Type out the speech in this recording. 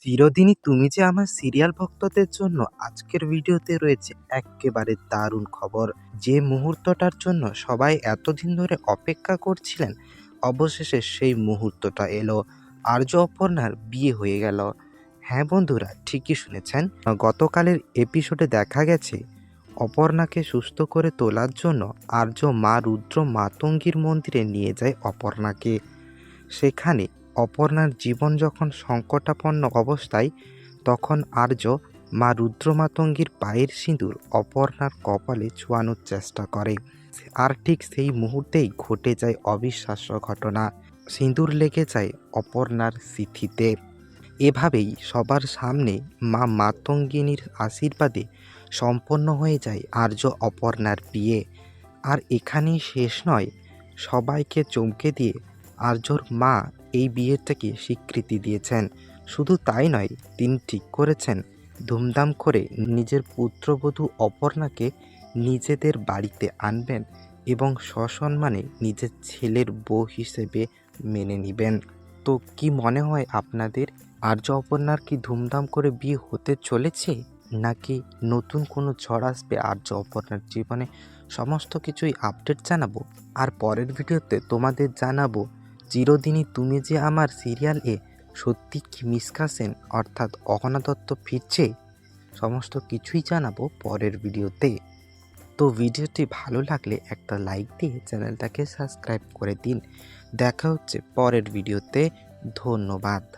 চিরদিনই তুমি যে আমার সিরিয়াল ভক্তদের জন্য আজকের ভিডিওতে রয়েছে এক্কেবারে দারুণ খবর। যে মুহূর্তটার জন্য সবাই এতদিন ধরে অপেক্ষা করছিলেন, অবশেষে সেই মুহূর্তটা এলো। আর্য অপর্ণার বিয়ে হয়ে গেল। হ্যাঁ বন্ধুরা, ঠিকই শুনেছেন। গতকালের এপিসোডে দেখা গেছে অপর্ণাকে সুস্থ করে তোলার জন্য আর্য মা রুদ্র মাতঙ্গীর মন্দিরে নিয়ে যায় অপর্ণাকে। সেখানে অপর্ণার জীবন যখন সংকটাপন্ন অবস্থায়, তখন আর্য মা রুদ্রমাতঙ্গীর পায়ের সিঁদুর অপর্ণার কপালে ছোঁয়ানোর চেষ্টা করে। আর ঠিক সেই মুহূর্তেই ঘটে যায় অবিশ্বাস্য ঘটনা। সিঁদুর লেগে যায় অপর্ণার সিথিতে। এভাবেই সবার সামনে মা মাতঙ্গিনীর আশীর্বাদে সম্পন্ন হয়ে যায় আর্য অপর্ণার বিয়ে। আর এখানেই শেষ নয়, সবাইকে চমকে দিয়ে আর্যর মা এই বিয়েটাকে স্বীকৃতি দিয়েছেন। শুধু তাই নয়, তিনি ঠিক করেছেন ধুমধাম করে নিজের পুত্রবধূ অপর্ণাকে নিজেদের বাড়িতে আনবেন এবং সসম্মানে নিজের ছেলের বউ হিসেবে মেনে নেবেন। তো কি মনে হয় আপনাদের, আর্য অপর্ণার কি ধুমধাম করে বিয়ে হতে চলেছে, নাকি নতুন কোনো ঝড় আসবে আর্য অপর্ণার জীবনে? সমস্ত কিছুই আপডেট জানাবো। আর পরের ভিডিওতে তোমাদের জানাবো চিরদিনই তুমি যে আমার সিরিয়ালে সত্যি কি মিসকাশন অর্থাৎ অহনা দত্ত ফিরছে। সমস্ত কিছুই জানাবো পরের ভিডিওতে। তো ভিডিওটি ভালো লাগলে একটা লাইক দিয়ে চ্যানেলটাকে সাবস্ক্রাইব করে দিন। দেখা হচ্ছে পরের ভিডিওতে। ধন্যবাদ।